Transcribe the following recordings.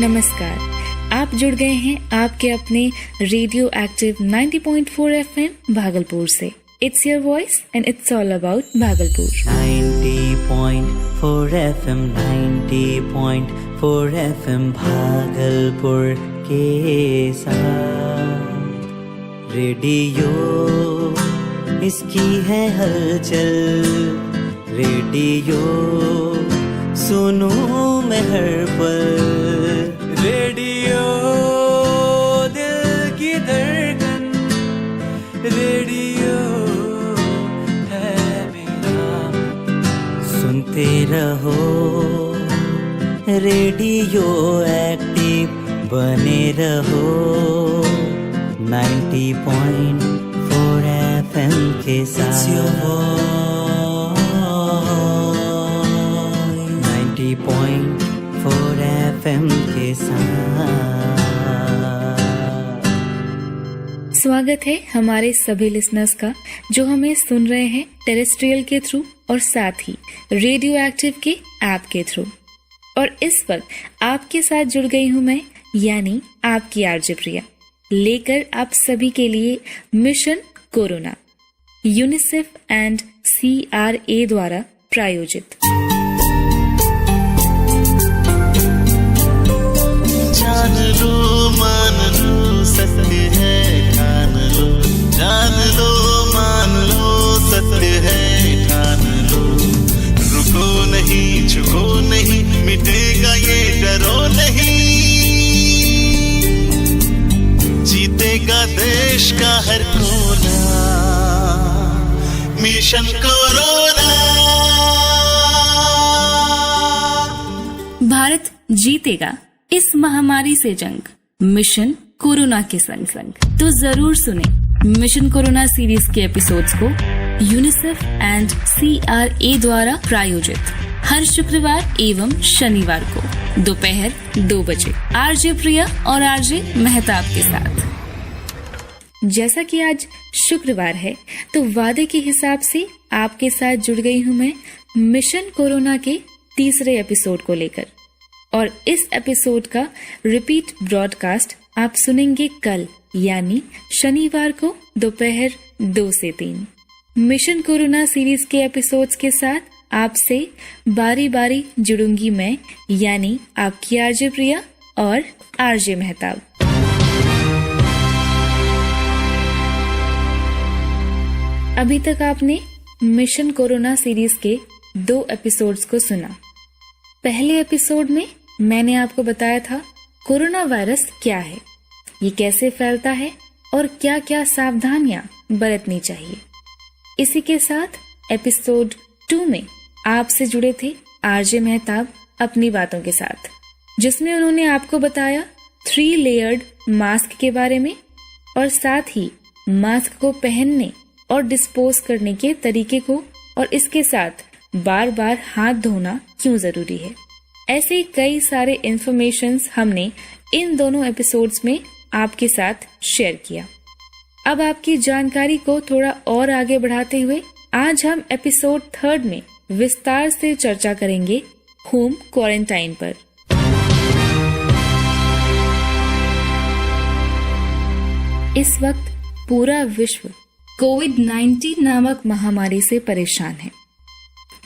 नमस्कार, आप जुड़ गए हैं आपके अपने रेडियो एक्टिव 90.4 FM भागलपुर से। It's your voice and it's all about Bhagalpur. 90.4 FM 90.4 FM Bhagalpur के साथ रेडियो इसकी है हलचल। रेडियो सुनो मैं हर पल। रेडियो दिल की धड़कन। रेडियो है मेरा। सुनते रहो रेडियो एक्टिव बने रहो 90.4 FM के साथ। 90.4 FM के साथ। स्वागत है हमारे सभी लिसनर्स का जो हमें सुन रहे हैं टेरेस्ट्रियल के थ्रू और साथ ही रेडियो एक्टिव के ऐप के थ्रू। और इस वक्त आपके साथ जुड़ गई हूँ मैं, यानी आपकी आरजे प्रिया, लेकर आप सभी के लिए mission corona, UNICEF and CRA द्वारा प्रायोजित। जान लो मान लो सत्य है ठान लो। जान लो मान लो सत्य है ठान लो। रुको नहीं झुको नहीं मिटेगा ये डरो नहीं। जीतेगा देश का हर कोना मिशन कोरोना। भारत जीतेगा इस महामारी से जंग, मिशन कोरोना के संग संग। तो जरूर सुने मिशन कोरोना सीरीज के एपिसोड्स को यूनिसेफ एंड CRA द्वारा प्रायोजित हर शुक्रवार एवं शनिवार को दोपहर 2 बजे आरजे प्रिया और आरजे मेहताब के साथ। जैसा कि आज शुक्रवार है तो वादे के हिसाब से आपके साथ जुड़ गई हूँ मैं मिशन कोरोना के तीसरे एपिसोड को लेकर। और इस एपिसोड का रिपीट ब्रॉडकास्ट आप सुनेंगे कल, यानी शनिवार को दोपहर 2 से 3। मिशन कोरोना सीरीज के एपिसोड्स के साथ आपसे बारी बारी जुड़ूंगी मैं, यानी आपकी आरजे प्रिया और आरजे मेहताब। अभी तक आपने मिशन कोरोना सीरीज के 2 एपिसोड्स को सुना। पहले एपिसोड में मैंने आपको बताया था कोरोना वायरस क्या है, ये कैसे फैलता है और क्या क्या सावधानियां बरतनी चाहिए। इसी के साथ एपिसोड 2 में आपसे जुड़े थे आरजे मेहताब अपनी बातों के साथ, जिसमें उन्होंने आपको बताया 3 लेयर्ड मास्क के बारे में और साथ ही मास्क को पहनने और डिस्पोज करने के तरीके को, और इसके साथ बार बार हाथ धोना क्यों जरूरी है। ऐसे कई सारे इन्फॉर्मेशंस हमने इन दोनों एपिसोड्स में आपके साथ शेयर किया। अब आपकी जानकारी को थोड़ा और आगे बढ़ाते हुए आज हम एपिसोड 3 में विस्तार से चर्चा करेंगे होम क्वारंटाइन पर। इस वक्त पूरा विश्व कोविड-19 नामक महामारी से परेशान है।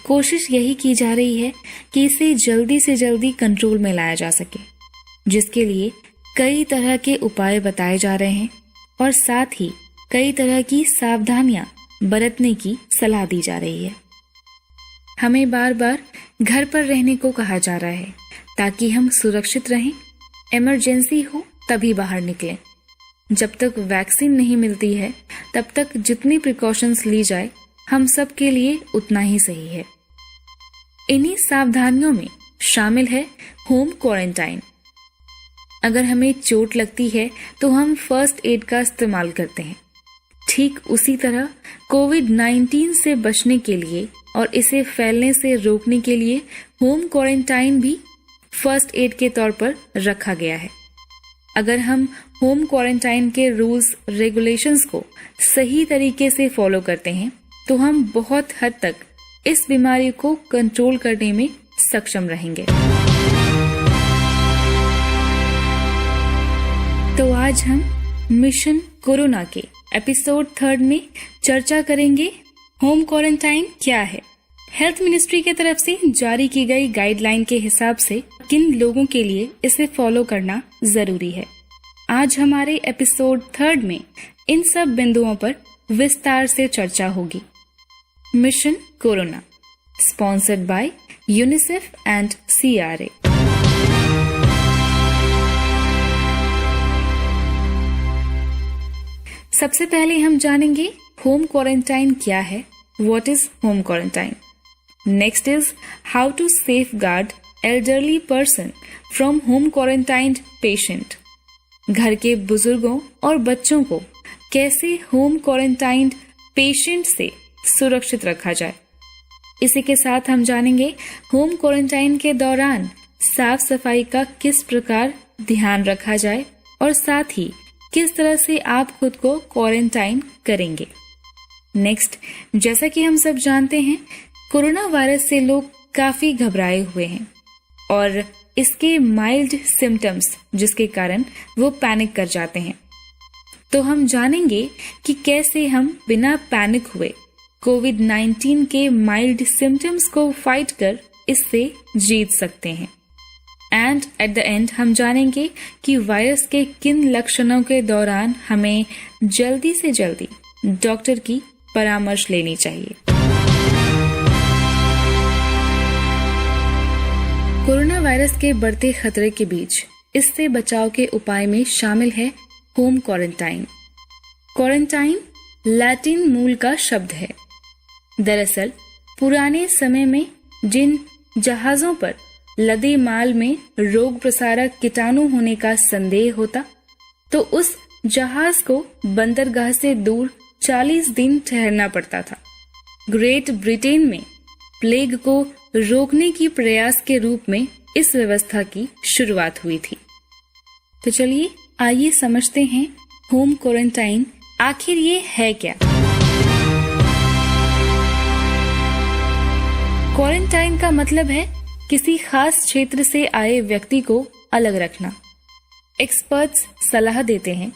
कोशिश यही की जा रही है कि इसे जल्दी से जल्दी कंट्रोल में लाया जा सके, जिसके लिए कई तरह के उपाय बताए जा रहे हैं और साथ ही कई तरह की सावधानियां बरतने की सलाह दी जा रही है। हमें बार बार घर पर रहने को कहा जा रहा है ताकि हम सुरक्षित रहें, इमरजेंसी हो तभी बाहर निकलें। जब तक वैक्सीन नहीं मिलती है तब तक जितनी प्रिकॉशंस ली जाए हम सब के लिए उतना ही सही है। इन्हीं सावधानियों में शामिल है होम क्वारंटाइन। अगर हमें चोट लगती है तो हम फर्स्ट एड का इस्तेमाल करते हैं। ठीक उसी तरह कोविड-19 से बचने के लिए और इसे फैलने से रोकने के लिए होम क्वारंटाइन भी फर्स्ट एड के तौर पर रखा गया है। अगर हम होम क्वारंटाइन के रूल्स रेगुलेशंस को सही तरीके से फॉलो करते हैं तो हम बहुत हद तक इस बीमारी को कंट्रोल करने में सक्षम रहेंगे। तो आज हम मिशन कोरोना के एपिसोड 3 में चर्चा करेंगे होम क्वारंटाइन क्या है। हेल्थ मिनिस्ट्री की तरफ से जारी की गई गाइडलाइन के हिसाब से किन लोगों के लिए इसे फॉलो करना जरूरी है। आज हमारे एपिसोड 3 में इन सब बिंदुओं पर विस्तार से चर्चा होगी। Mission corona, sponsored by UNICEF and CRA। सबसे पहले हम जानेंगे होम क्वारंटाइन क्या है, what is home quarantine. Next is how to safeguard elderly person from home quarantined patient. घर के बुजुर्गों और बच्चों को कैसे होम क्वारंटाइन्ड पेशेंट से सुरक्षित रखा जाए। इसी के साथ हम जानेंगे होम क्वारंटाइन के दौरान साफ सफाई का किस प्रकार ध्यान रखा जाए और साथ ही किस तरह से आप खुद को क्वारंटाइन करेंगे। नेक्स्ट, जैसा कि हम सब जानते हैं, कोरोना वायरस से लोग काफी घबराए हुए हैं और इसके माइल्ड सिम्टम्स जिसके कारण वो पैनिक कर जाते हैं। तो हम जानेंगे कि कैसे हम बिना पैनिक हुए कोविड-19 के माइल्ड सिम्टम्स को फाइट कर इससे जीत सकते हैं। एंड एट द एंड हम जानेंगे कि वायरस के किन लक्षणों के दौरान हमें जल्दी से जल्दी डॉक्टर की परामर्श लेनी चाहिए। कोरोना वायरस के बढ़ते खतरे के बीच इससे बचाव के उपाय में शामिल है होम क्वारंटाइन। क्वारंटाइन लैटिन मूल का शब्द है। दरअसल पुराने समय में जिन जहाजों पर लदे माल में रोग प्रसारक कीटाणु होने का संदेह होता तो उस जहाज को बंदरगाह से दूर 40 दिन ठहरना पड़ता था। ग्रेट ब्रिटेन में प्लेग को रोकने की प्रयास के रूप में इस व्यवस्था की शुरुआत हुई थी। तो चलिए आइए समझते हैं होम क्वारंटाइन आखिर ये है क्या। क्वारंटाइन का मतलब है किसी खास क्षेत्र से आए व्यक्ति को अलग रखना। एक्सपर्ट्स सलाह देते हैं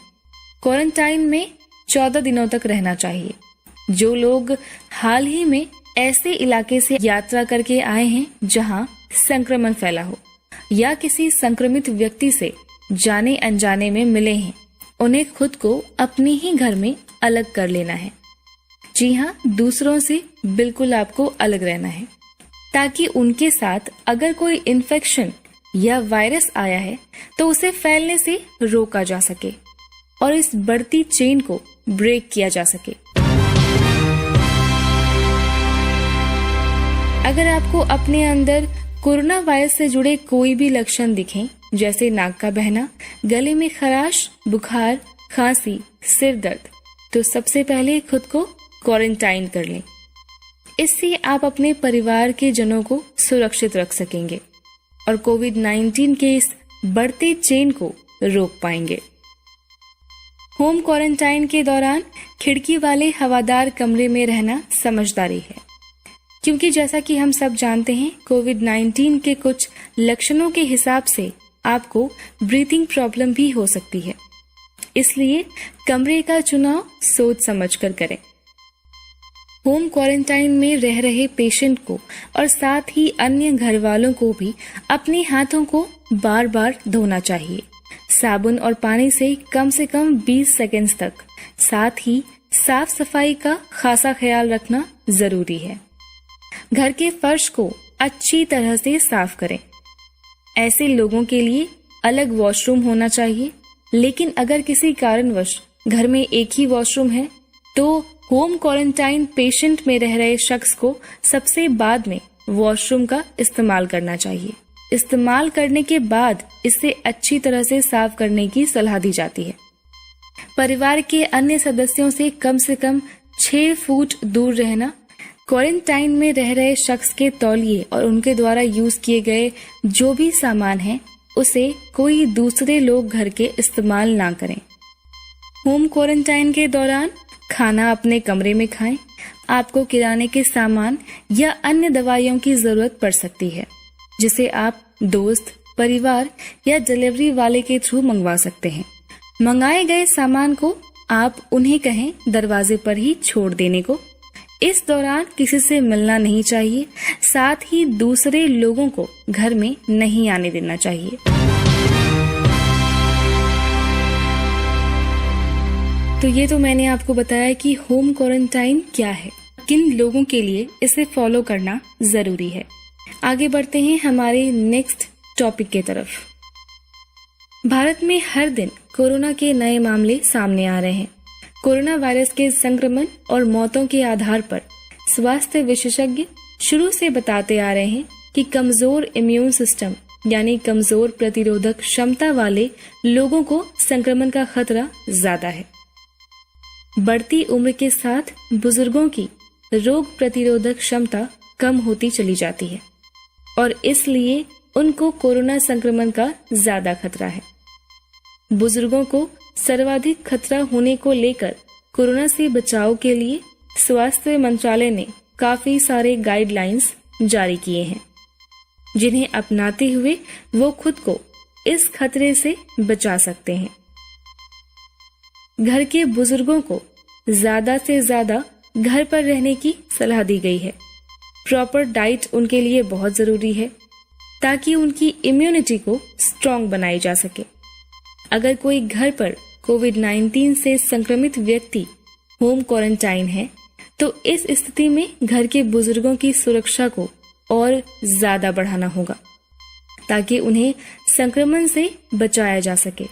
क्वारंटाइन में 14 दिनों तक रहना चाहिए। जो लोग हाल ही में ऐसे इलाके से यात्रा करके आए हैं जहां संक्रमण फैला हो या किसी संक्रमित व्यक्ति से जाने अनजाने में मिले हैं, उन्हें खुद को अपने ही घर में अलग कर लेना है। जी हाँ, दूसरों से बिल्कुल आपको अलग रहना है ताकि उनके साथ अगर कोई इन्फेक्शन या वायरस आया है तो उसे फैलने से रोका जा सके और इस बढ़ती चेन को ब्रेक किया जा सके। अगर आपको अपने अंदर कोरोना वायरस से जुड़े कोई भी लक्षण दिखें, जैसे नाक का बहना, गले में खराश, बुखार, खांसी, सिर दर्द, तो सबसे पहले खुद को क्वारंटाइन कर लें। इससे आप अपने परिवार के जनों को सुरक्षित रख सकेंगे और कोविड-19 के इस बढ़ते चेन को रोक पाएंगे। होम क्वारंटाइन के दौरान खिड़की वाले हवादार कमरे में रहना समझदारी है, क्योंकि जैसा कि हम सब जानते हैं कोविड-19 के कुछ लक्षणों के हिसाब से आपको ब्रीथिंग प्रॉब्लम भी हो सकती है। इसलिए कमरे का चुनाव सोच समझकर करें। होम क्वारंटाइन में रह रहे पेशेंट को और साथ ही अन्य घर वालों को भी अपने हाथों को बार बार धोना चाहिए, साबुन और पानी से कम 20 सेकंड्स तक। साथ ही साफ सफाई का खासा ख्याल रखना जरूरी है। घर के फर्श को अच्छी तरह से साफ करें। ऐसे लोगों के लिए अलग वॉशरूम होना चाहिए, लेकिन अगर किसी कारणवश घर में एक ही वॉशरूम है तो होम क्वारंटाइन पेशेंट में रह रहे शख्स को सबसे बाद में वॉशरूम का इस्तेमाल करना चाहिए। इस्तेमाल करने के बाद इसे अच्छी तरह से साफ करने की सलाह दी जाती है। परिवार के अन्य सदस्यों से कम 6 फुट दूर रहना। क्वारंटाइन में रह रहे शख्स के तौलिए और उनके द्वारा यूज किए गए जो भी सामान है उसे कोई दूसरे लोग घर के इस्तेमाल ना करें। होम क्वारंटाइन के दौरान खाना अपने कमरे में खाएं। आपको किराने के सामान या अन्य दवाइयों की जरूरत पड़ सकती है, जिसे आप दोस्त, परिवार या डिलीवरी वाले के थ्रू मंगवा सकते हैं। मंगाए गए सामान को आप उन्हें कहें दरवाजे पर ही छोड़ देने को। इस दौरान किसी से मिलना नहीं चाहिए, साथ ही दूसरे लोगों को घर में नहीं आने देना चाहिए। तो ये तो मैंने आपको बताया कि होम क्वारंटाइन क्या है, किन लोगों के लिए इसे फॉलो करना जरूरी है। आगे बढ़ते हैं हमारे नेक्स्ट टॉपिक की तरफ। भारत में हर दिन कोरोना के नए मामले सामने आ रहे हैं। कोरोना वायरस के संक्रमण और मौतों के आधार पर स्वास्थ्य विशेषज्ञ शुरू से बताते आ रहे हैं कि कमजोर इम्यून सिस्टम यानी कमजोर प्रतिरोधक क्षमता वाले लोगों को संक्रमण का खतरा ज्यादा है। बढ़ती उम्र के साथ बुजुर्गों की रोग प्रतिरोधक क्षमता कम होती चली जाती है और इसलिए उनको कोरोना संक्रमण का ज्यादा खतरा है। बुजुर्गों को सर्वाधिक खतरा होने को लेकर कोरोना से बचाव के लिए स्वास्थ्य मंत्रालय ने काफी सारे गाइडलाइंस जारी किए हैं, जिन्हें अपनाते हुए वो खुद को इस खतरे से बचा सकते हैं। घर के बुजुर्गों को ज्यादा से ज्यादा घर पर रहने की सलाह दी गई है। प्रॉपर डाइट उनके लिए बहुत जरूरी है ताकि उनकी इम्यूनिटी को स्ट्रांग बनाई जा सके। अगर कोई घर पर कोविड-19 से संक्रमित व्यक्ति होम क्वारंटाइन है तो इस स्थिति में घर के बुजुर्गों की सुरक्षा को और ज्यादा बढ़ाना होगा ताकि उन्हें संक्रमण से बचाया जा सके।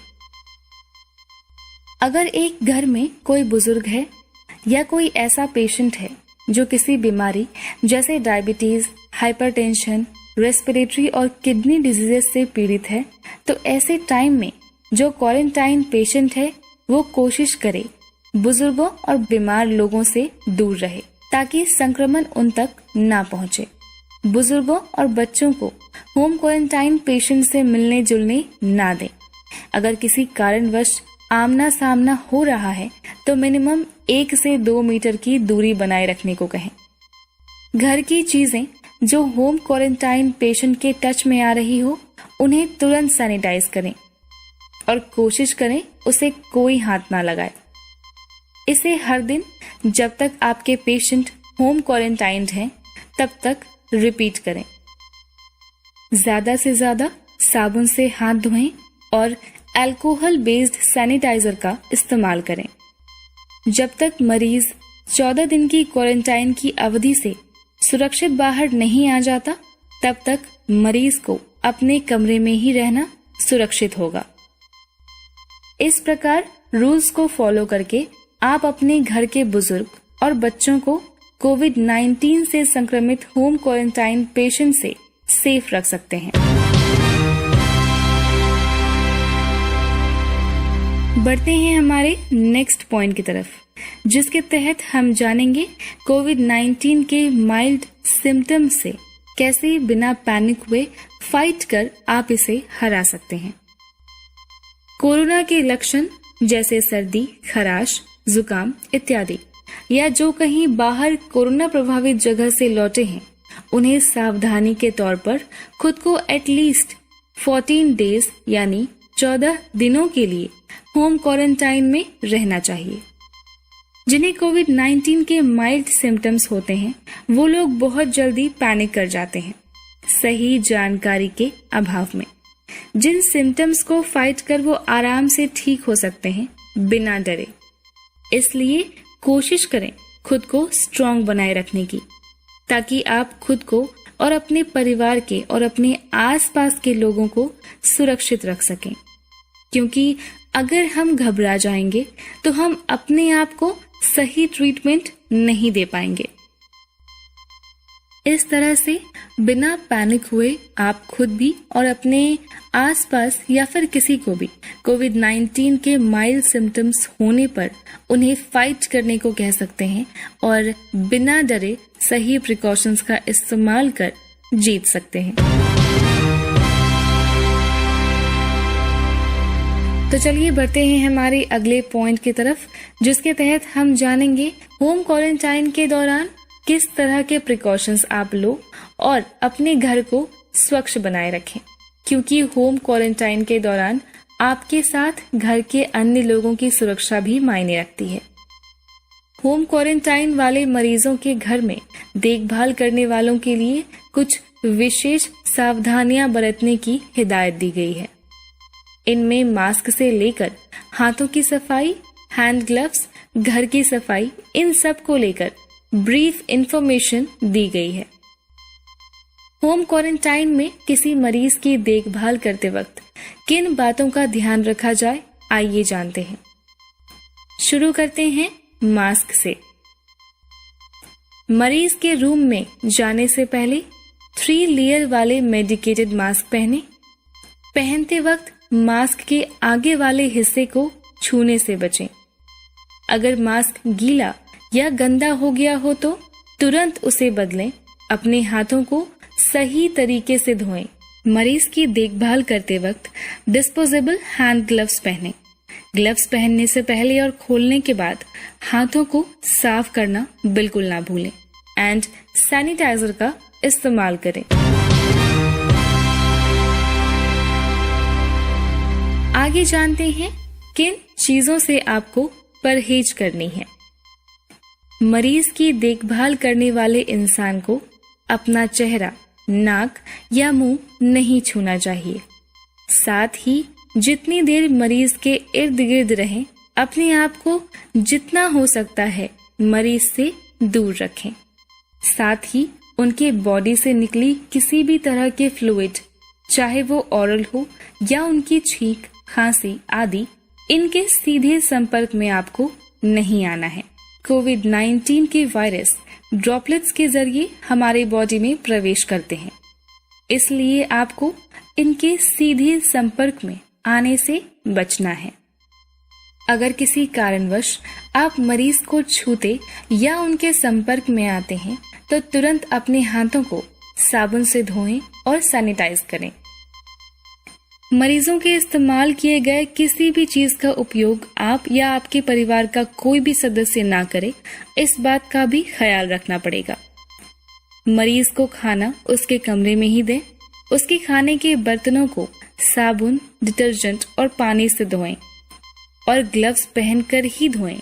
अगर एक घर में कोई बुजुर्ग है या कोई ऐसा पेशेंट है जो किसी बीमारी जैसे डायबिटीज, हाइपरटेंशन, रेस्पिरेटरी और किडनी डिजीजेस से पीड़ित है तो ऐसे टाइम में जो क्वारंटाइन पेशेंट है वो कोशिश करे बुजुर्गों और बीमार लोगों से दूर रहे ताकि संक्रमण उन तक ना पहुंचे। बुजुर्गों और बच्चों को होम क्वारंटाइन पेशेंट से मिलने जुलने ना दें। अगर किसी कारणवश आमना सामना हो रहा है तो मिनिमम 1 से 2 मीटर की दूरी बनाए रखने को कहें। घर की चीजें जो होम क्वारंटाइन पेशेंट के टच में आ रही हो उन्हें तुरंत सैनिटाइज करें और कोशिश करें उसे कोई हाथ ना लगाए। इसे हर दिन जब तक आपके पेशेंट होम क्वारंटाइन्ड हैं तब तक रिपीट करें। ज्यादा से ज्यादा साबुन से हाथ धोएं और अल्कोहल बेस्ड सैनिटाइजर का इस्तेमाल करें। जब तक मरीज 14 दिन की क्वारंटाइन की अवधि से सुरक्षित बाहर नहीं आ जाता तब तक मरीज को अपने कमरे में ही रहना सुरक्षित होगा। इस प्रकार रूल्स को फॉलो करके आप अपने घर के बुजुर्ग और बच्चों को कोविड-19 से संक्रमित होम क्वारंटाइन पेशेंट से सेफ रख सकते हैं। बढ़ते हैं हमारे नेक्स्ट पॉइंट की तरफ, जिसके तहत हम जानेंगे कोविड-19 के माइल्ड सिम्टम्स से कैसे बिना पैनिक हुए फाइट कर आप इसे हरा सकते हैं। कोरोना के लक्षण जैसे सर्दी, खराश, जुकाम इत्यादि या जो कहीं बाहर कोरोना प्रभावित जगह से लौटे हैं उन्हें सावधानी के तौर पर खुद को एटलीस्ट 14 डेज यानी 14 दिनों के लिए होम क्वारंटाइन में रहना चाहिए। जिन्हें कोविड-19 के माइल्ड सिम्टम्स होते हैं वो लोग बहुत जल्दी पैनिक कर जाते हैं सही जानकारी के अभाव में। जिन सिम्टम्स को फाइट कर वो आराम से ठीक हो सकते हैं बिना डरे। इसलिए कोशिश करें खुद को स्ट्रांग बनाए रखने की ताकि आप खुद को और अपने परिवार के और अपने आसपास के लोगों को सुरक्षित रख सकें। क्योंकि अगर हम घबरा जाएंगे तो हम अपने आप को सही ट्रीटमेंट नहीं दे पाएंगे। इस तरह से बिना पैनिक हुए आप खुद भी और अपने आसपास या फिर किसी को भी कोविड-19 के माइल्ड सिम्टम्स होने पर उन्हें फाइट करने को कह सकते हैं और बिना डरे सही प्रिकॉशंस का इस्तेमाल कर जीत सकते हैं। तो चलिए बढ़ते हैं हमारे अगले पॉइंट की तरफ, जिसके तहत हम जानेंगे होम क्वारंटाइन के दौरान किस तरह के प्रिकॉशंस आप लो और अपने घर को स्वच्छ बनाए रखें। क्योंकि होम क्वारंटाइन के दौरान आपके साथ घर के अन्य लोगों की सुरक्षा भी मायने रखती है। होम क्वारंटाइन वाले मरीजों के घर में देखभाल करने वालों के लिए कुछ विशेष सावधानियां बरतने की हिदायत दी गई है। इनमें मास्क से लेकर हाथों की सफाई, हैंड ग्लव्स, घर की सफाई, इन सब को लेकर ब्रीफ इंफॉर्मेशन दी गई है। होम क्वारंटाइन में किसी मरीज की देखभाल करते वक्त किन बातों का ध्यान रखा जाए, आइए जानते हैं। शुरू करते हैं मास्क से। मरीज के रूम में जाने से पहले 3 लेयर वाले मेडिकेटेड मास्क पहने। पहनते वक्त मास्क के आगे वाले हिस्से को छूने से बचें। अगर मास्क गीला या गंदा हो गया हो तो तुरंत उसे बदलें। अपने हाथों को सही तरीके से धोएं। मरीज की देखभाल करते वक्त डिस्पोजेबल हैंड ग्लव्स पहनें। ग्लव्स पहनने से पहले और खोलने के बाद हाथों को साफ करना बिल्कुल ना भूलें एंड सैनिटाइजर का इस्तेमाल करें। आगे जानते हैं किन चीजों से आपको परहेज करनी है। मरीज की देखभाल करने वाले इंसान को अपना चेहरा, नाक या मुंह नहीं छूना चाहिए। साथ ही जितनी देर मरीज के इर्द गिर्द रहें, अपने आप को जितना हो सकता है मरीज से दूर रखें। साथ ही उनके बॉडी से निकली किसी भी तरह के फ्लूइड, चाहे वो ओरल हो या उनकी छींक, खांसी आदि, इनके सीधे संपर्क में आपको नहीं आना है। कोविड-19 के वायरस ड्रॉपलेट्स के जरिए हमारे बॉडी में प्रवेश करते हैं, इसलिए आपको इनके सीधे संपर्क में आने से बचना है। अगर किसी कारणवश आप मरीज को छूते या उनके संपर्क में आते हैं तो तुरंत अपने हाथों को साबुन से धोएं और सैनिटाइज करें। मरीजों के इस्तेमाल किए गए किसी भी चीज का उपयोग आप या आपके परिवार का कोई भी सदस्य ना करे, इस बात का भी ख्याल रखना पड़ेगा। मरीज को खाना उसके कमरे में ही दें। उसके खाने के बर्तनों को साबुन, डिटर्जेंट और पानी से धोएं और ग्लव्स पहनकर ही धोएं।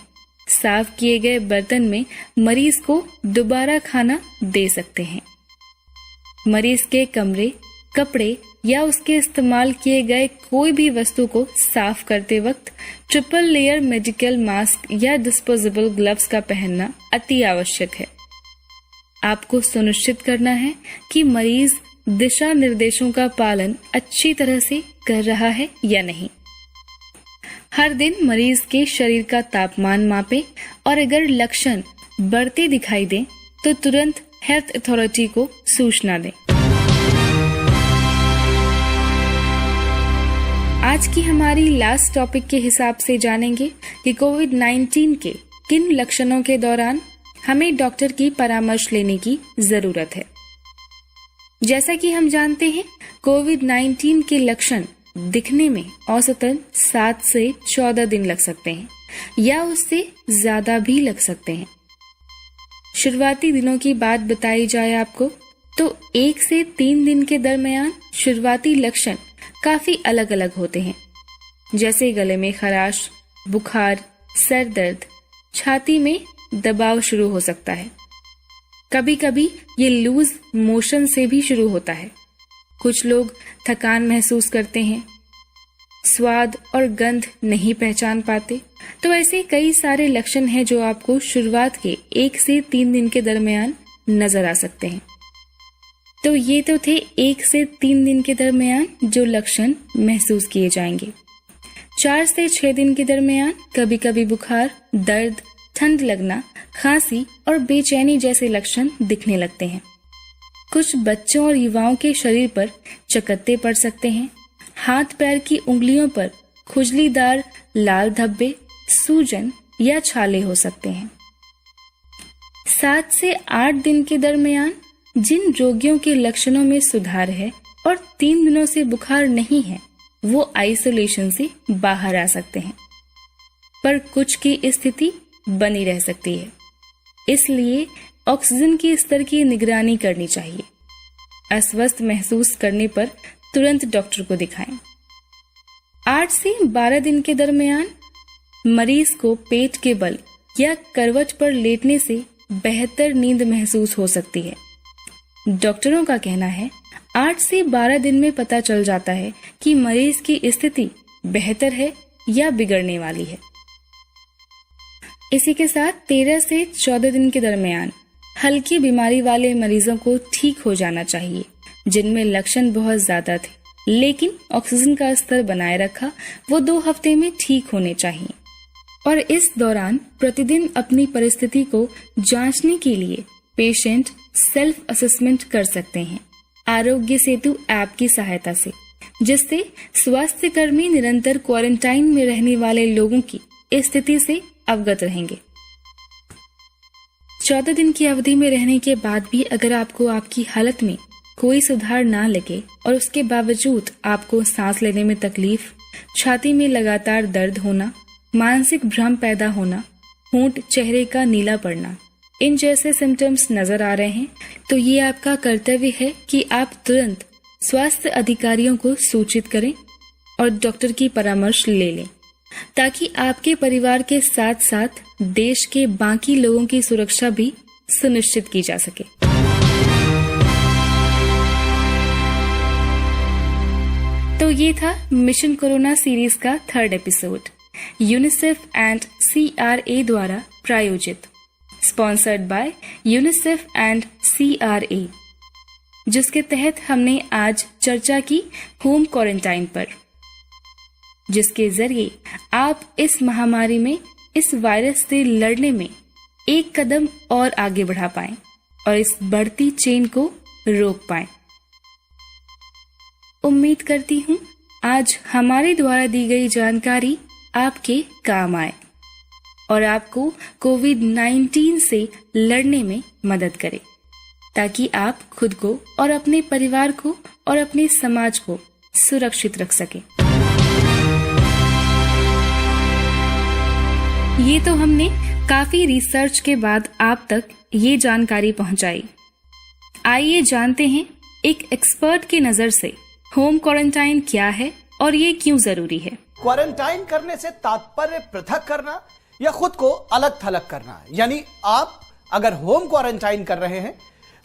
साफ किए गए बर्तन में मरीज को दोबारा खाना दे सकते हैं। मरीज के कमरे, कपड़े या उसके इस्तेमाल किए गए कोई भी वस्तु को साफ करते वक्त ट्रिपल लेयर मेडिकल मास्क या डिस्पोजेबल ग्लव्स का पहनना अति आवश्यक है। आपको सुनिश्चित करना है कि मरीज दिशा निर्देशों का पालन अच्छी तरह से कर रहा है या नहीं। हर दिन मरीज के शरीर का तापमान मापें और अगर लक्षण बढ़ते दिखाई दें तो तुरंत हेल्थ अथॉरिटी को सूचना दें। आज की हमारी लास्ट टॉपिक के हिसाब से जानेंगे कि कोविड-19 के किन लक्षणों के दौरान हमें डॉक्टर की परामर्श लेने की जरूरत है। जैसा कि हम जानते हैं, कोविड-19 के लक्षण दिखने में औसतन 7 से 14 दिन लग सकते हैं या उससे ज्यादा भी लग सकते हैं। शुरुआती दिनों की बात बताई जाए आपको तो 1 से 3 दिन के दरमियान शुरुआती लक्षण काफी अलग अलग होते हैं, जैसे गले में खराश, बुखार, सर दर्द, छाती में दबाव शुरू हो सकता है। कभी कभी ये लूज मोशन से भी शुरू होता है। कुछ लोग थकान महसूस करते हैं, स्वाद और गंध नहीं पहचान पाते। तो ऐसे कई सारे लक्षण हैं जो आपको शुरुआत के 1 से 3 दिन के दरमियान नजर आ सकते हैं। तो ये तो थे 1 से 3 दिन के दरमियान जो लक्षण महसूस किए जाएंगे। 4 से 6 दिन के दरमियान कभी कभी बुखार, दर्द, ठंड लगना, खांसी और बेचैनी जैसे लक्षण दिखने लगते हैं। कुछ बच्चों और युवाओं के शरीर पर चकत्ते पड़ सकते हैं। हाथ पैर की उंगलियों पर खुजलीदार लाल धब्बे, सूजन या छाले हो सकते हैं। 7 से 8 दिन के दरमियान जिन रोगियों के लक्षणों में सुधार है और 3 दिनों से बुखार नहीं है, वो आइसोलेशन से बाहर आ सकते हैं, पर कुछ की स्थिति बनी रह सकती है। इसलिए ऑक्सीजन के स्तर की निगरानी करनी चाहिए। अस्वस्थ महसूस करने पर तुरंत डॉक्टर को दिखाएं। 8 से 12 दिन के दरमियान मरीज को पेट के बल या करवट पर लेटने से बेहतर नींद महसूस हो सकती है। डॉक्टरों का कहना है 8 से 12 दिन में पता चल जाता है कि मरीज की स्थिति बेहतर है या बिगड़ने वाली है। इसी के साथ 13 से 14 दिन के दरमियान हल्की बीमारी वाले मरीजों को ठीक हो जाना चाहिए, जिनमें लक्षण बहुत ज्यादा थे लेकिन ऑक्सीजन का स्तर बनाए रखा, वो 2 हफ्ते में ठीक होने चाहिए। और इस दौरान प्रतिदिन अपनी परिस्थिति को जांचने के लिए पेशेंट सेल्फ असेसमेंट कर सकते हैं आरोग्य सेतु ऐप की सहायता से, जिससे स्वास्थ्य कर्मी निरंतर क्वारंटाइन में रहने वाले लोगों की स्थिति से अवगत रहेंगे। 14 दिन की अवधि में रहने के बाद भी अगर आपको आपकी हालत में कोई सुधार ना लगे और उसके बावजूद आपको सांस लेने में तकलीफ, छाती में लगातार दर्द होना, मानसिक भ्रम पैदा होना, होंठ चेहरे का नीला पड़ना, इन जैसे सिम्टम्स नजर आ रहे हैं, तो ये आपका कर्तव्य है कि आप तुरंत स्वास्थ्य अधिकारियों को सूचित करें और डॉक्टर की परामर्श ले लें, ताकि आपके परिवार के साथ साथ देश के बाकी लोगों की सुरक्षा भी सुनिश्चित की जा सके। तो ये था मिशन कोरोना सीरीज का 3rd episode, UNICEF and CRA द्वारा प्रायोजित, sponsored by UNICEF and CRA, जिसके तहत हमने आज चर्चा की होम क्वारंटाइन पर, जिसके जरिए आप इस महामारी में, इस वायरस से लड़ने में एक कदम और आगे बढ़ा पाएं और इस बढ़ती चेन को रोक पाएं। उम्मीद करती हूँ आज हमारे द्वारा दी गई जानकारी आपके काम आए और आपको कोविड-19 से लड़ने में मदद करे, ताकि आप खुद को और अपने परिवार को और अपने समाज को सुरक्षित रख सके। ये तो हमने काफी रिसर्च के बाद आप तक ये जानकारी पहुंचाई। आइए जानते हैं एक एक्सपर्ट की नजर से होम क्वारंटाइन क्या है और ये क्यों जरूरी है। क्वारंटाइन करने से तात्पर्य पृथक करना या खुद को अलग थलग करना, यानी आप अगर होम क्वारंटाइन कर रहे हैं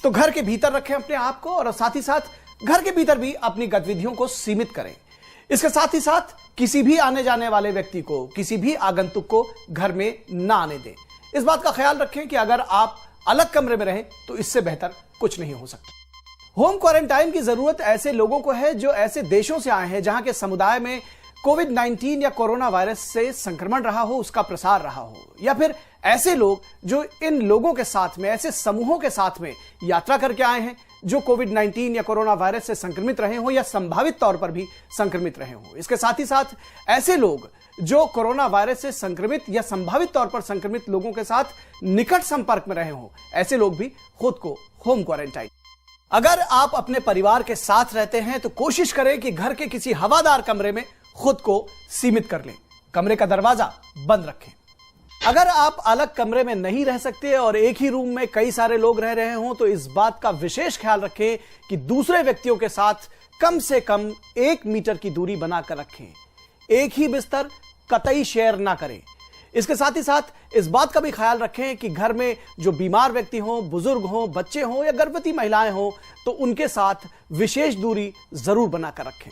तो घर के भीतर रखें अपने आप को और साथ ही साथ घर के भीतर भी अपनी गतिविधियों को सीमित करें। इसके साथ ही साथ किसी भी आने जाने वाले व्यक्ति को, किसी भी आगंतुक को घर में ना आने दें। इस बात का ख्याल रखें कि अगर आप अलग कमरे में रहें तो इससे बेहतर कुछ नहीं हो सकता। होम क्वारंटाइन की जरूरत ऐसे लोगों को है जो ऐसे देशों से आए हैं जहां के समुदाय में कोविड-19 या कोरोना वायरस से संक्रमण रहा हो, उसका प्रसार रहा हो, या फिर ऐसे लोग जो इन लोगों के साथ में, ऐसे समूहों के साथ में यात्रा करके आए हैं जो कोविड-19 या कोरोना वायरस से संक्रमित रहे हो या संभावित तौर पर भी संक्रमित रहे हो। इसके साथ ही साथ ऐसे लोग जो कोरोना वायरस से संक्रमित या संभावित तौर पर संक्रमित लोगों के साथ निकट संपर्क में रहे हो, ऐसे लोग भी खुद को होम क्वारंटाइन। अगर आप अपने परिवार के साथ रहते हैं तो कोशिश करें कि घर के किसी हवादार कमरे में खुद को सीमित कर लें, कमरे का दरवाजा बंद रखें। अगर आप अलग कमरे में नहीं रह सकते और एक ही रूम में कई सारे लोग रह रहे हों तो इस बात का विशेष ख्याल रखें कि दूसरे व्यक्तियों के साथ कम से कम 1 मीटर की दूरी बनाकर रखें। एक ही बिस्तर कतई शेयर ना करें। इसके साथ ही साथ इस बात का भी ख्याल रखें कि घर में जो बीमार व्यक्ति हों, बुजुर्ग हों, बच्चे हों या गर्भवती महिलाएं हों तो उनके साथ विशेष दूरी जरूर बनाकर रखें।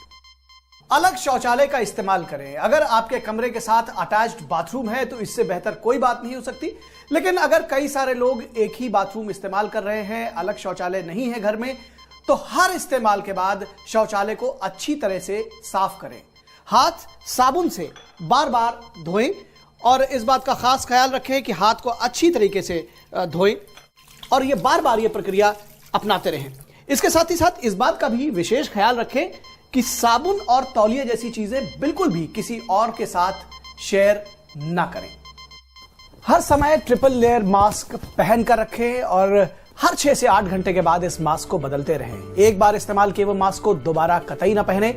अलग शौचालय का इस्तेमाल करें। अगर आपके कमरे के साथ अटैच्ड बाथरूम है तो इससे बेहतर कोई बात नहीं हो सकती, लेकिन अगर कई सारे लोग एक ही बाथरूम इस्तेमाल कर रहे हैं, अलग शौचालय नहीं है घर में, तो हर इस्तेमाल के बाद शौचालय को अच्छी तरह से साफ करें। हाथ साबुन से बार बार धोएं और इस बात का खास ख्याल रखें कि हाथ को अच्छी तरीके से धोएं और ये बार बार ये प्रक्रिया अपनाते रहें। इसके साथ ही साथ इस बात का भी विशेष ख्याल रखें कि साबुन और तौलिया जैसी चीजें बिल्कुल भी किसी और के साथ शेयर ना करें। हर समय ट्रिपल लेयर मास्क पहन कर रखें और हर 6 से 8 घंटे के बाद इस मास्क को बदलते रहें। एक बार इस्तेमाल किए हुए मास्क को दोबारा कतई ना पहने।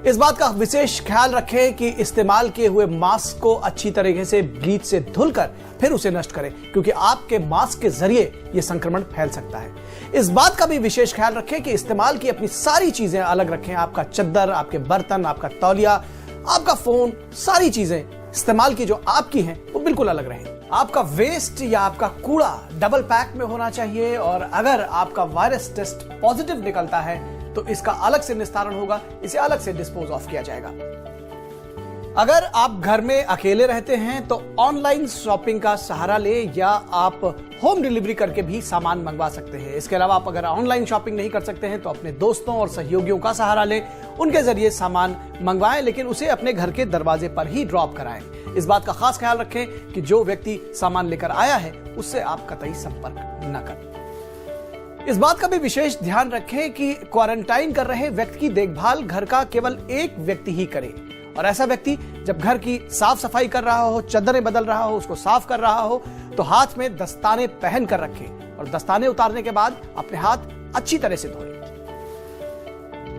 इस बात का विशेष ख्याल रखें कि इस्तेमाल किए हुए मास्क को अच्छी तरीके से ब्लीच से धुलकर फिर उसे नष्ट करें, क्योंकि आपके मास्क के जरिए यह संक्रमण फैल सकता है। इस बात का भी विशेष ख्याल रखें कि इस्तेमाल की अपनी सारी चीजें अलग रखें। आपका चद्दर, आपके बर्तन, आपका तौलिया आपका फोन, सारी चीजें इस्तेमाल की जो आपकी हैं वो बिल्कुल अलग रहे। आपका वेस्ट या आपका कूड़ा डबल पैक में होना चाहिए और अगर आपका वायरस टेस्ट पॉजिटिव निकलता है तो इसका अलग से निस्तारण होगा, इसे अलग से डिस्पोज ऑफ किया जाएगा। अगर आप घर में अकेले रहते हैं तो ऑनलाइन शॉपिंग का सहारा ले या आप होम डिलीवरी करके भी सामान मंगवा सकते हैं। इसके अलावा आप अगर ऑनलाइन शॉपिंग नहीं कर सकते हैं तो अपने दोस्तों और सहयोगियों का सहारा लें, उनके जरिए सामान मंगवाएं, लेकिन उसे अपने घर के दरवाजे पर ही ड्रॉप कराएं। इस बात का खास ख्याल रखें कि जो व्यक्ति सामान लेकर आया है उससे आप कतई संपर्क न करें। इस बात का भी विशेष ध्यान रखें कि क्वारंटाइन कर रहे व्यक्ति की देखभाल घर का केवल एक व्यक्ति ही करे और ऐसा व्यक्ति जब घर की साफ सफाई कर रहा हो, चद्दरें बदल रहा हो, उसको साफ कर रहा हो तो हाथ में दस्ताने पहन कर रखे और दस्ताने उतारने के बाद अपने हाथ अच्छी तरह से धोए।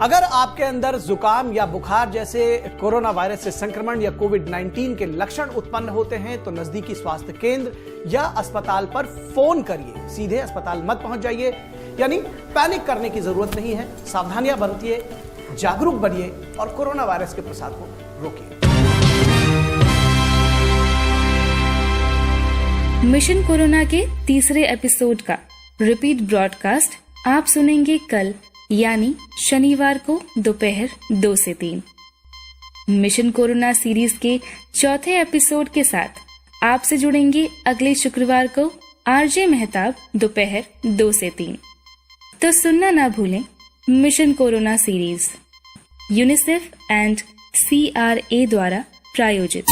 अगर आपके अंदर जुकाम या बुखार जैसे कोरोना वायरस से संक्रमण या कोविड-19 के लक्षण उत्पन्न होते हैं तो नजदीकी स्वास्थ्य केंद्र या अस्पताल पर फोन करिए। सीधे अस्पताल मत पहुंच जाइए, यानी पैनिक करने की जरूरत नहीं है। सावधानियां बरतिए, जागरूक बनिए और कोरोना वायरस के प्रसार को रोकिए। मिशन कोरोना के तीसरे एपिसोड का रिपीट ब्रॉडकास्ट आप सुनेंगे कल यानी शनिवार को दोपहर 2 से 3। मिशन कोरोना सीरीज के चौथे एपिसोड के साथ आपसे जुड़ेंगे अगले शुक्रवार को आरजे मेहताब दोपहर 2 से 3। तो सुनना ना भूलें mission corona series, UNICEF and CRA द्वारा प्रायोजित।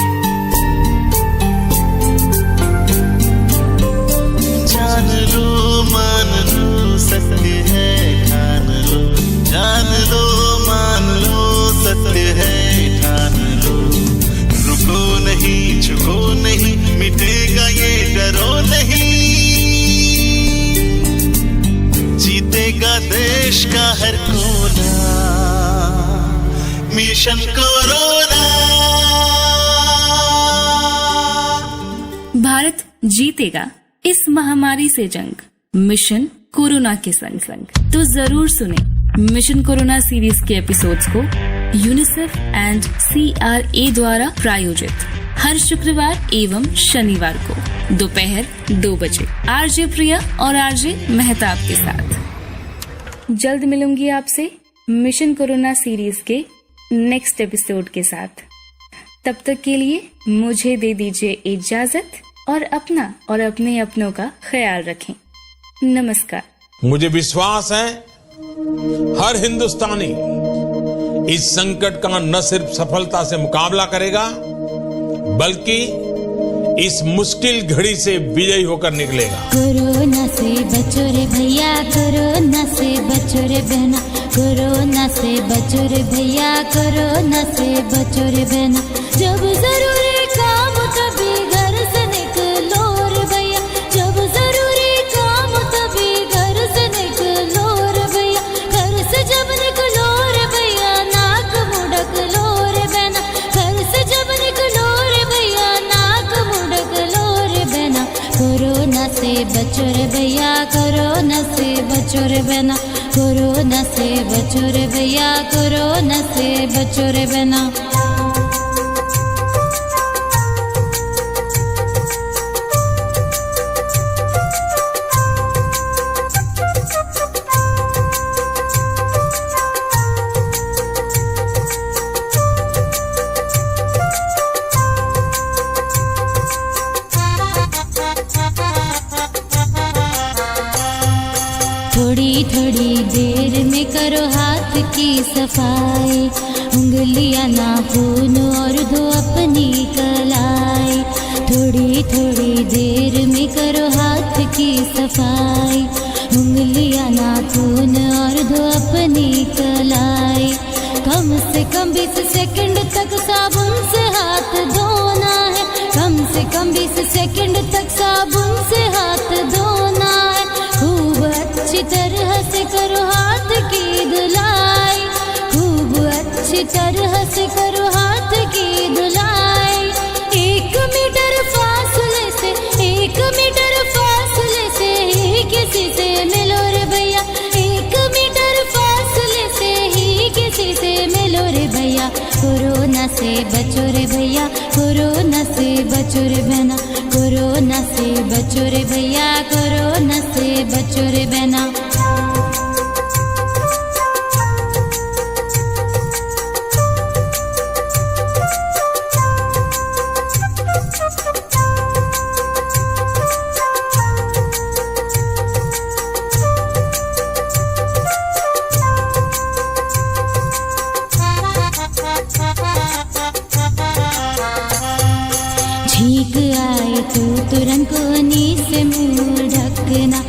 जान लो मान लो सत्य है ठान लो, जान लो मान लो सत्य है ठान लो। रुको नहीं झुको नहीं मिटेगा ये डरो नहीं, जीतेगा देश का हर कोना मिशन कोरोना। भारत जीतेगा इस महामारी से जंग, मिशन कोरोना के संग संग। तो जरूर सुने मिशन कोरोना सीरीज के एपिसोड्स को यूनिसेफ एंड CRA द्वारा प्रायोजित हर शुक्रवार एवं शनिवार को दोपहर 2 बजे आरजे प्रिया और आरजे मेहताब के साथ। जल्द मिलूंगी आपसे मिशन कोरोना सीरीज के नेक्स्ट एपिसोड के साथ। तब तक के लिए मुझे दे दीजिए इजाजत और अपना और अपने अपनों का ख्याल रखें। नमस्कार। मुझे विश्वास है हर हिंदुस्तानी इस संकट का न सिर्फ सफलता से मुकाबला करेगा बल्कि इस मुश्किल घड़ी से विजयी होकर निकलेगा। कोरोना से बचो रे भैया, कोरोना से बचो रे बहना, कोरोना से बचो रे भैया, कोरोना से बचो रे बहना। जब जरूरी काम तभी घर से निकलो रे भैया, जब जरूरी काम तभी घर से निकलो रे भैया। घर से जब निकलो रे भैया नाक मुड़क लो रे बहना, घर से जब निकलो रे भैया नाक मुड़क लो रे बहना। कोरोना से बचो रे भैया, कोरोना से बचो रे बहना, कोरोना से बचो रे भैया, कोरोना से बचो रे बहना। थोड़ी थोड़ी देर में करो हाथ की सफाई, उंगलियां नाखून और धो अपनी कलाई। थोड़ी थोड़ी देर में करो हाथ की सफाई, उंगलियां नाखून और धो अपनी कलाई। कम से कम 20 सेकंड तक साबुन से हाथ धोना है, कम से कम 20 सेकंड तक साबुन से हाथ धोना है। खूब अच्छी तरह से करो हाथ की धुलाई, खूब अच्छी तरह से करो हाथ की धुलाई। 1 मीटर फासले से, 1 मीटर फासले से ही किसी से मिलो रे भैया, 1 मीटर फासले से ही किसी से मिलो रे भैया। कोरोना से बचो रे भैया, कोरोना से बचो रे बहना, कोरोना से बचो रे भैया, कोरोना से बचो रे बहना। छींक आए तो तुरंत कोहनी से मुंह ढकना,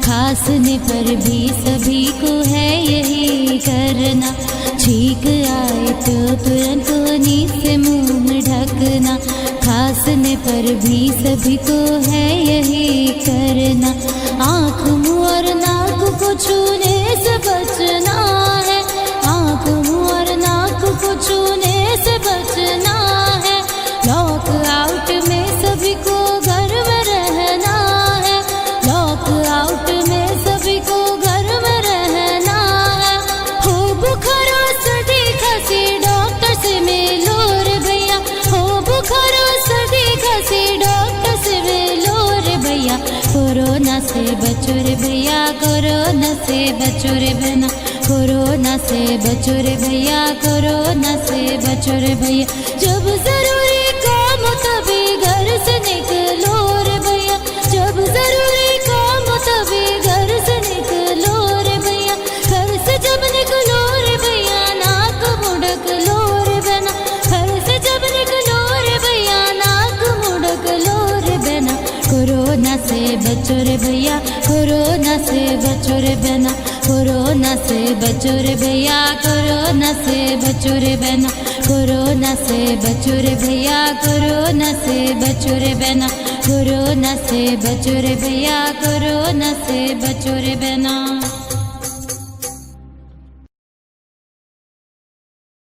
खांसने पर भी सभी को है यही करना। छींक आए तो तुरंत कोहनी से मुंह ढकना, खांसने पर भी सभी को है यही करना। आँख मुँह और नाक को छूने से बचना है, आँख मुँह और नाक को छूने से बचना है। लॉक आउट में सभी को घर में रहना है, लॉक आउट में सभी को घर में रहना है। हो बुखार सर्दी खांसी डॉक्टर से मिलो रे भैया, हो बुखार सर्दी खांसी डॉक्टर से मिलो रे भैया। कोरोना से बचो रे भैया, कोरोना से बचो रे बहना, कोरोना से बचो रे भैया, कोरोना से बचो रे भैया। जब जरूरी काम हो तभी घर से निकलो रे भैया, जब जरूरी काम हो तभी घर से निकलो रे भैया। घर से जब निकलो रे भैया, नाक मुड़क लो रे बहना, घर से जब निकलो रे भैया, नाक मुड़क लो रे बहना। कोरोना से बचो रे भैया, कोरोना से बचो रे बहना, कोरोना से बचो रे भैया, कोरोना से बचो रे बहना, कोरोना से बचो रे भैया, कोरोना से बचो रे बहना, कोरोना से बचो रे भैया, कोरोना से बचो रे बहना।